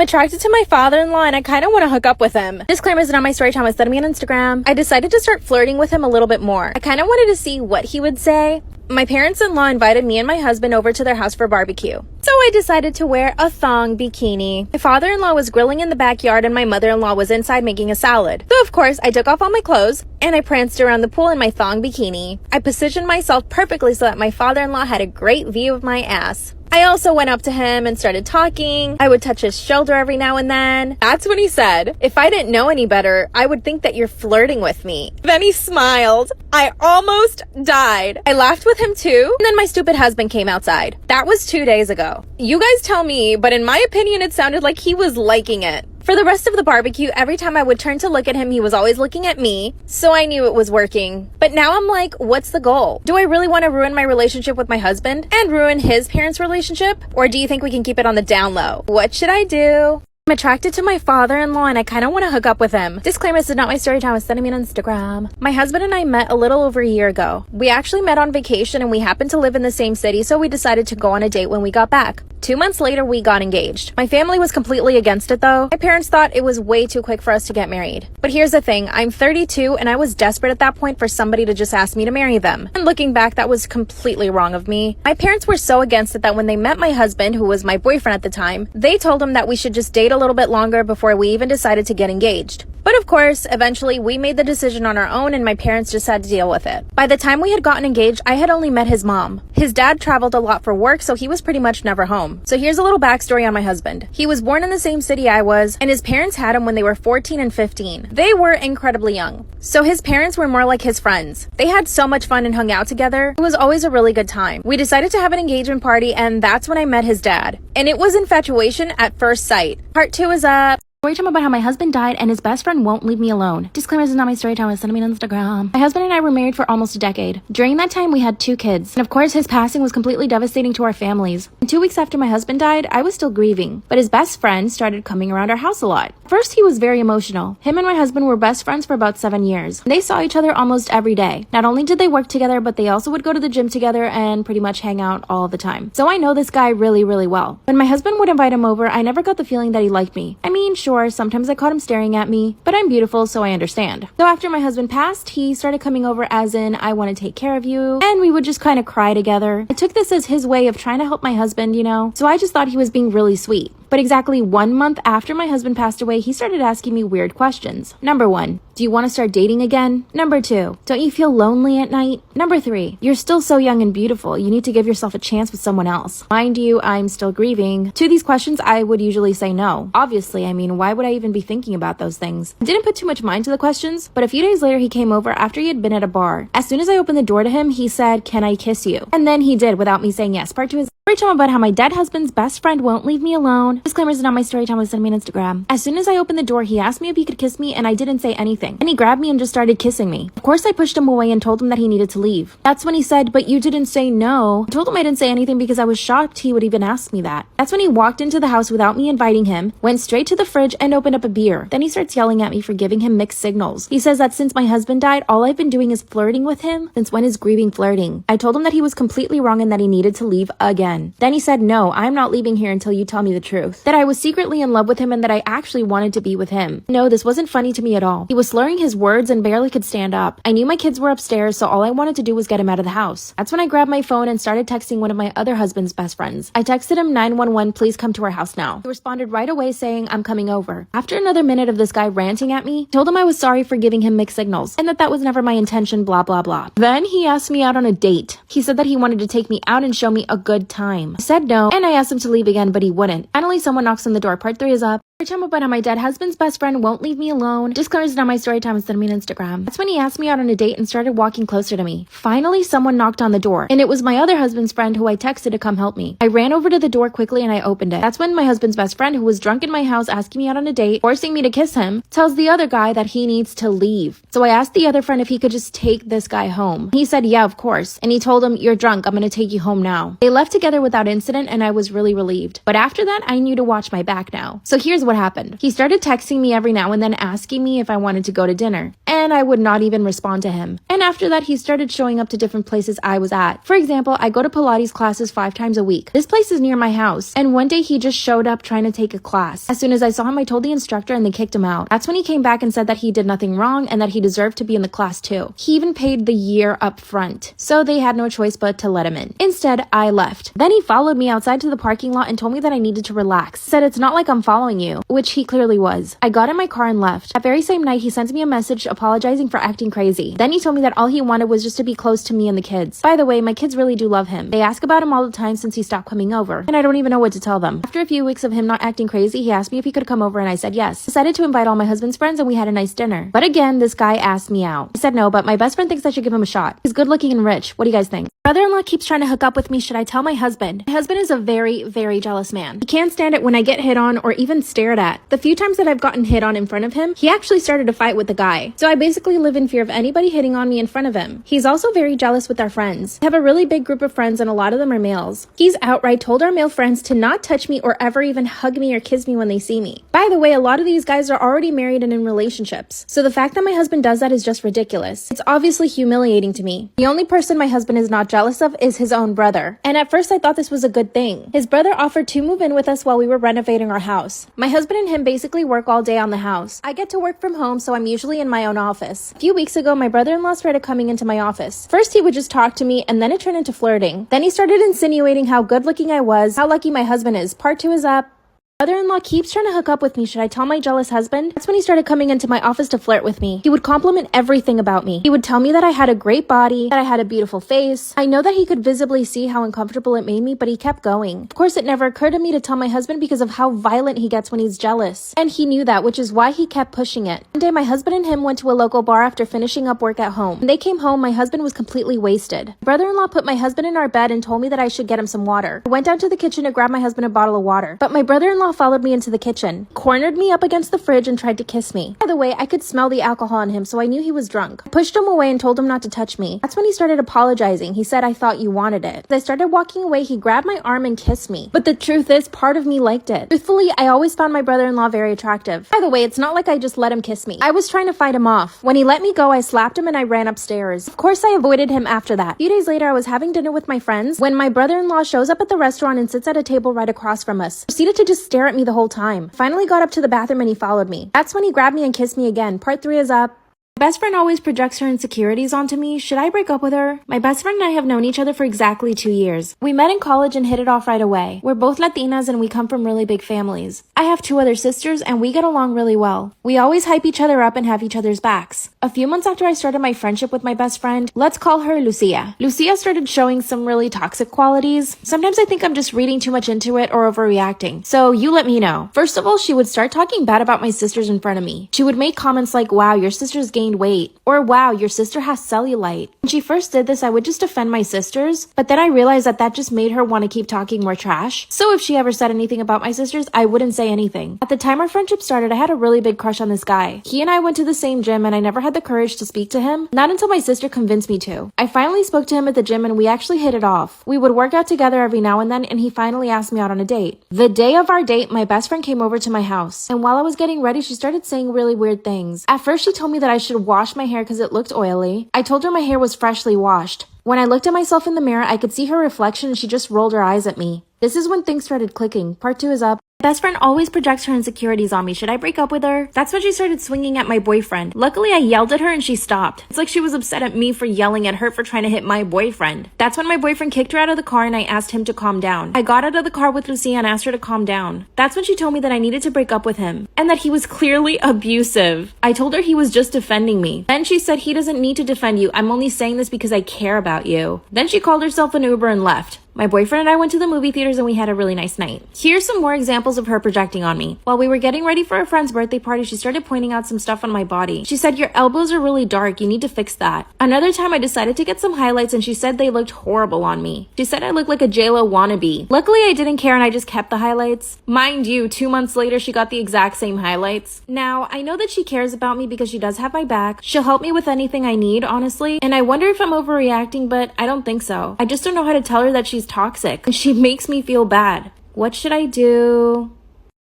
I'm attracted to my father-in-law and I kind of want to hook up with him. Disclaimer is not my story time. I sent me on Instagram. I decided to start flirting with him a little bit more. I kind of wanted to see what he would say. My parents-in-law invited me and my husband over to their house for barbecue. So I decided to wear a thong bikini. My father-in-law was grilling in the backyard and my mother-in-law was inside making a salad. So of course, I took off all my clothes and I pranced around the pool in my thong bikini. I positioned myself perfectly so that my father-in-law had a great view of my ass. I also went up to him and started talking. I would touch his shoulder every now and then. That's when he said, if I didn't know any better, I would think that you're flirting with me. Then he smiled. I almost died. I laughed with him too. And then my stupid husband came outside. That was 2 days ago. You guys tell me, but in my opinion, it sounded like he was liking it. For the rest of the barbecue, every time I would turn to look at him, he was always looking at me, so I knew it was working. But now I'm like, what's the goal? Do I really want to ruin my relationship with my husband and ruin his parents' relationship? Or do you think we can keep it on the down low? What should I do? I'm attracted to my father-in-law and I kind of want to hook up with him. Disclaimer, this is not my story time. It's sending me on Instagram. My husband and I met a little over a year ago. We actually met on vacation and we happened to live in the same city, so we decided to go on a date when we got back. 2 months later, we got engaged. My family was completely against it though. My parents thought it was way too quick for us to get married. But here's the thing, I'm 32 and I was desperate at that point for somebody to just ask me to marry them. And looking back, that was completely wrong of me. My parents were so against it that when they met my husband, who was my boyfriend at the time, they told him that we should just date a little bit longer before we even decided to get engaged. But of course, eventually we made the decision on our own and my parents just had to deal with it. By the time we had gotten engaged, I had only met his mom. His dad traveled a lot for work, so he was pretty much never home. So here's a little backstory on my husband. He was born in the same city I was, and his parents had him when they were 14 and 15. They were incredibly young. So his parents were more like his friends. They had so much fun and hung out together. It was always a really good time. We decided to have an engagement party, and that's when I met his dad. And it was infatuation at first sight. Part 2 is up. Story time about how my husband died and his best friend won't leave me alone. Disclaimer, this is not my story time. It's sending me on Instagram. My husband and I were married for almost a decade. During that time, we had 2 kids. And of course, his passing was completely devastating to our families. And 2 weeks after my husband died, I was still grieving. But his best friend started coming around our house a lot. First, he was very emotional. Him and my husband were best friends for about 7 years. They saw each other almost every day. Not only did they work together, but they also would go to the gym together and pretty much hang out all the time. So I know this guy really, really well. When my husband would invite him over, I never got the feeling that he liked me. I mean, sure, sometimes I caught him staring at me, but I'm beautiful, so I understand. So after my husband passed, he started coming over as in, I want to take care of you, and we would just kind of cry together. I took this as his way of trying to help my husband, you know, so I just thought he was being really sweet. But exactly 1 month after my husband passed away, he started asking me weird questions. Number 1, do you want to start dating again? Number 2, don't you feel lonely at night? Number 3, you're still so young and beautiful. You need to give yourself a chance with someone else. Mind you, I'm still grieving. To these questions, I would usually say no. Obviously, I mean, why would I even be thinking about those things? I didn't put too much mind to the questions, but a few days later, he came over after he had been at a bar. As soon as I opened the door to him, he said, "Can I kiss you?" And then he did without me saying yes. Part 2 is story time about how my dead husband's best friend won't leave me alone. Disclaimer, is not my story time. Was sending me on Instagram. As soon as I opened the door, he asked me if he could kiss me, and I didn't say anything. And he grabbed me and just started kissing me. Of course, I pushed him away and told him that he needed to leave. That's when he said, "But you didn't say no." I told him I didn't say anything because I was shocked he would even ask me that. That's when he walked into the house without me inviting him, went straight to the fridge and opened up a beer. Then he starts yelling at me for giving him mixed signals. He says that since my husband died, all I've been doing is flirting with him. Since when is grieving flirting? I told him that he was completely wrong and that he needed to leave again. Then he said, "No, I'm not leaving here until you tell me the truth." That I was secretly in love with him and that I actually wanted to be with him. No, this wasn't funny to me at all. He was slurring his words and barely could stand up. I knew my kids were upstairs, so all I wanted to do was get him out of the house. That's when I grabbed my phone and started texting one of my other husband's best friends. I texted him 911, "Please come to our house now." He responded right away saying, "I'm coming over." After another minute of this guy ranting at me, I told him I was sorry for giving him mixed signals and that was never my intention, blah, blah, blah. Then he asked me out on a date. He said that he wanted to take me out and show me a good time. I said no, and I asked him to leave again, but he wouldn't. Finally, someone knocks on the door. Part 3 is up. Time about how my dead husband's best friend won't leave me alone. Disclaimer, is not my story time. It's sending me on Instagram. That's when he asked me out on a date and started walking closer to me. Finally, someone knocked on the door, and it was my other husband's friend who I texted to come help me. I ran over to the door quickly and I opened it. That's when my husband's best friend, who was drunk in my house asking me out on a date, forcing me to kiss him, tells the other guy that he needs to leave. So I asked the other friend if he could just take this guy home. He said, "Yeah, of course." And he told him, "You're drunk. I'm gonna take you home now." They left together without incident, and I was really relieved. But after that, I knew to watch my back now. So here's what what happened. He started texting me every now and then asking me if I wanted to go to dinner, and I would not even respond to him. And after that, he started showing up to different places I was at. For example, I go to Pilates classes 5 times a week. This place is near my house, and one day he just showed up trying to take a class. As soon as I saw him, I told the instructor and they kicked him out. That's when he came back and said that he did nothing wrong and that he deserved to be in the class too. He even paid the year up front, so they had no choice but to let him in. Instead, I left. Then he followed me outside to the parking lot and told me that I needed to relax. Said it's not like I'm following you, which he clearly was. I got in my car and left. That very same night, he sent me a message apologizing for acting crazy. Then he told me that all he wanted was just to be close to me and the kids. By the way, my kids really do love him. They ask about him all the time since he stopped coming over, and I don't even know what to tell them. After a few weeks of him not acting crazy, he asked me if he could come over and I said yes. Decided to invite all my husband's friends and we had a nice dinner. But again, this guy asked me out. I said no, but my best friend thinks I should give him a shot. He's good looking and rich. What do you guys think? Brother-in-law keeps trying to hook up with me. Should I tell my husband? My husband is a very, very jealous man. He can't stand it when I get hit on or even stared at. The few times that I've gotten hit on in front of him, he actually started a fight with the guy. So I basically live in fear of anybody hitting on me in front of him. He's also very jealous with our friends. I have a really big group of friends and a lot of them are males. He's outright told our male friends to not touch me or ever even hug me or kiss me when they see me. By the way, a lot of these guys are already married and in relationships. So the fact that my husband does that is just ridiculous. It's obviously humiliating to me. The only person my husband is not jealous of is his own brother. And at first I thought this was a good thing. His brother offered to move in with us while we were renovating our house. My husband and him basically work all day on the house. I get to work from home, so I'm usually in my own office. A few weeks ago, my brother-in-law started coming into my office. First, he would just talk to me, and then it turned into flirting. Then he started insinuating how good looking I was, how lucky my husband is. Part 2 is up. Brother-in-law keeps trying to hook up with me. Should I tell my jealous husband? That's when he started coming into my office to flirt with me. He would compliment everything about me. He would tell me that I had a great body, that I had a beautiful face. I know that he could visibly see how uncomfortable it made me, but he kept going. Of course, it never occurred to me to tell my husband because of how violent he gets when he's jealous. And he knew that, which is why he kept pushing it. One day, my husband and him went to a local bar after finishing up work at home. When they came home, my husband was completely wasted. Brother-in-law put my husband in our bed and told me that I should get him some water. I went down to the kitchen to grab my husband a bottle of water, but my brother-in-law followed me into the kitchen, cornered me up against the fridge and tried to kiss me. By the way, I could smell the alcohol on him, so I knew he was drunk. I pushed him away and told him not to touch me. That's when he started apologizing. He said, "I thought you wanted it." As I started walking away, he grabbed my arm and kissed me. But the truth is, part of me liked it. Truthfully, I always found my brother-in-law very attractive. By the way, it's not like I just let him kiss me. I was trying to fight him off. When he let me go, I slapped him and I ran upstairs. Of course, I avoided him after that. A few days later, I was having dinner with my friends when my brother-in-law shows up at the restaurant and sits at a table right across from us. Proceeded to just stare at me the whole time. Finally got up to the bathroom and he followed me. That's when he grabbed me and kissed me again. Part 3 is up. My best friend always projects her insecurities onto me. Should I break up with her? My best friend and I have known each other for exactly 2 years. We met in college and hit it off right away. We're both Latinas and we come from really big families. I have 2 other sisters and we get along really well. We always hype each other up and have each other's backs. A few months after I started my friendship with my best friend, let's call her Lucia. Lucia started showing some really toxic qualities. Sometimes I think I'm just reading too much into it or overreacting. So you let me know. First of all, she would start talking bad about my sisters in front of me. She would make comments like, "Wow, your sister's gained weight," or "Wow, your sister has cellulite." When she first did this, I would just defend my sisters, but then I realized that that just made her want to keep talking more trash. So if she ever said anything about my sisters, I wouldn't say anything. At the time our friendship started, I had a really big crush on this guy. He and I went to the same gym and I never had the courage to speak to him, not until my sister convinced me to. I finally spoke to him at the gym and we actually hit it off. We would work out together every now and then and he finally asked me out on a date. The day of our date, my best friend came over to my house, and while I was getting ready, she started saying really weird things. At first, she told me that I should wash my hair because it looked oily. I told her my hair was freshly washed. When I looked at myself in the mirror, I could see her reflection and she just rolled her eyes at me. This is when things started clicking. Part 2 is up. My best friend always projects her insecurities on me. Should I break up with her? That's when she started swinging at my boyfriend. Luckily, I yelled at her and she stopped. It's like she was upset at me for yelling at her for trying to hit my boyfriend. That's when my boyfriend kicked her out of the car and I asked him to calm down. I got out of the car with Lucia and asked her to calm down. That's when she told me that I needed to break up with him and that he was clearly abusive. I told her he was just defending me. Then she said, "He doesn't need to defend you. I'm only saying this because I care about you." Then she called herself an Uber and left. My boyfriend and I went to the movie theaters and we had a really nice night. Here's some more examples of her projecting on me. While we were getting ready for a friend's birthday party, she started pointing out some stuff on my body. She said, "Your elbows are really dark. You need to fix that." Another time I decided to get some highlights and she said they looked horrible on me. She said I looked like a JLo wannabe. Luckily, I didn't care and I just kept the highlights. Mind you, 2 months later, she got the exact same highlights. Now, I know that she cares about me because she does have my back. She'll help me with anything I need, honestly. And I wonder if I'm overreacting, but I don't think so. I just don't know how to tell her that she's toxic. And she makes me feel bad. What should I do?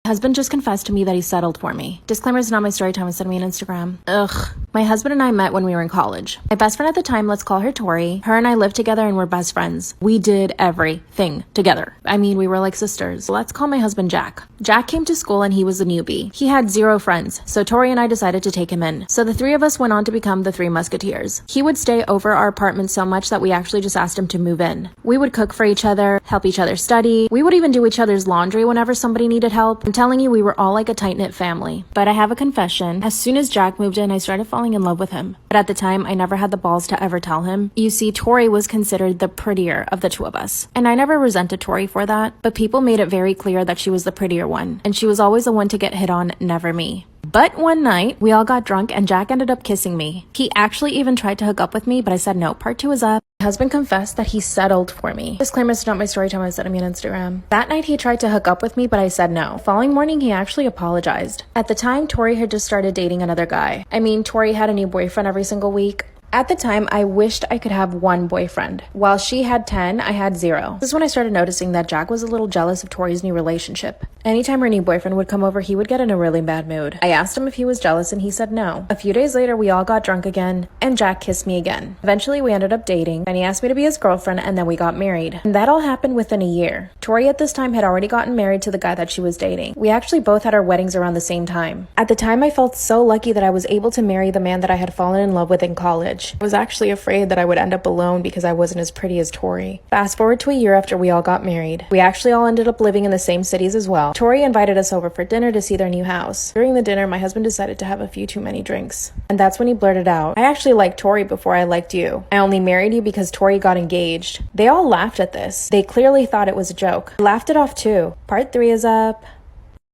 My husband just confessed to me that he settled for me. Disclaimer is not my story time, send me an Instagram. Ugh. My husband and I met when we were in college. My best friend at the time, let's call her Tori. Her and I lived together and were best friends. We did everything together. I mean, we were like sisters. Let's call my husband Jack. Jack came to school and he was a newbie. He had 0 friends, so Tori and I decided to take him in. So the 3 of us went on to become the 3 Musketeers. He would stay over our apartment so much that we actually just asked him to move in. We would cook for each other, help each other study. We would even do each other's laundry whenever somebody needed help. I'm telling you, we were all like a tight-knit family. But I have a confession. As soon as Jack moved in, I started falling in love with him. But at the time, I never had the balls to ever tell him. You see, Tori was considered the prettier of the 2 of us. And I never resented Tori for that, but people made it very clear that she was the prettier one. And she was always the one to get hit on, never me. But one night, we all got drunk and Jack ended up kissing me. He actually even tried to hook up with me, but I said no, part 2 is up. My husband confessed that he settled for me. Disclaimer, it's not my story time, I sent me on Instagram. That night he tried to hook up with me, but I said no. Following morning, he actually apologized. At the time, Tori had just started dating another guy. I mean, Tori had a new boyfriend every single week. At the time, I wished I could have 1 boyfriend. While she had 10, I had 0. This is when I started noticing that Jack was a little jealous of Tori's new relationship. Anytime her new boyfriend would come over, he would get in a really bad mood. I asked him if he was jealous and he said no. A few days later, we all got drunk again and Jack kissed me again. Eventually, we ended up dating and he asked me to be his girlfriend and then we got married. And that all happened within a year. Tori at this time had already gotten married to the guy that she was dating. We actually both had our weddings around the same time. At the time, I felt so lucky that I was able to marry the man that I had fallen in love with in college. I was actually afraid that I would end up alone because I wasn't as pretty as Tori. Fast forward to a year after we all got married. We actually all ended up living in the same cities as well. Tori invited us over for dinner to see their new house. During the dinner, my husband decided to have a few too many drinks. And that's when he blurted out, "I actually liked Tori before I liked you. I only married you because Tori got engaged." They all laughed at this. They clearly thought it was a joke. I laughed it off too. Part 3 is up.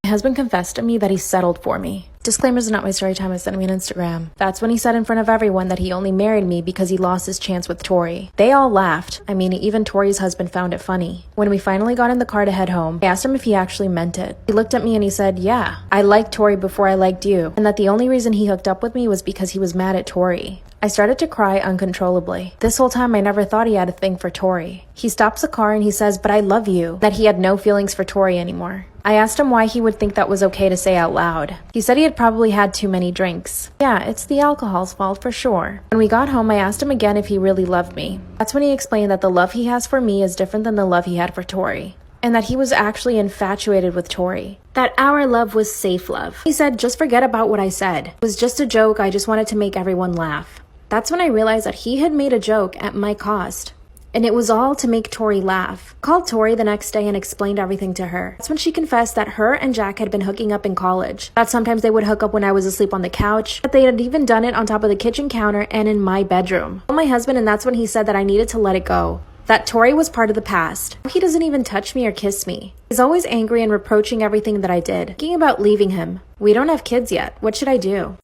My husband confessed to me that he settled for me. Disclaimers are not my story time, I sent me on Instagram. That's when he said in front of everyone that he only married me because he lost his chance with Tori. They all laughed. I mean, even Tori's husband found it funny. When we finally got in the car to head home, I asked him if he actually meant it. He looked at me and he said, "Yeah, I liked Tori before I liked you," and that the only reason he hooked up with me was because he was mad at Tori. I started to cry uncontrollably. This whole time, I never thought he had a thing for Tori. He stops the car and he says, "But I love you," that he had no feelings for Tori anymore. I asked him why he would think that was okay to say out loud. He said he had probably had too many drinks. Yeah, it's the alcohol's fault for sure. When we got home, I asked him again if he really loved me. That's when he explained that the love he has for me is different than the love he had for Tori. And that he was actually infatuated with Tori. That our love was safe love. He said, "Just forget about what I said. It was just a joke, I just wanted to make everyone laugh." That's when I realized that he had made a joke at my cost. And it was all to make Tori laugh. I called Tori the next day and explained everything to her. That's when she confessed that her and Jack had been hooking up in college. That sometimes they would hook up when I was asleep on the couch. That they had even done it on top of the kitchen counter and in my bedroom. I told my husband, and that's when he said that I needed to let it go. That Tori was part of the past. He doesn't even touch me or kiss me. He's always angry and reproaching everything that I did. Thinking about leaving him. We don't have kids yet. What should I do?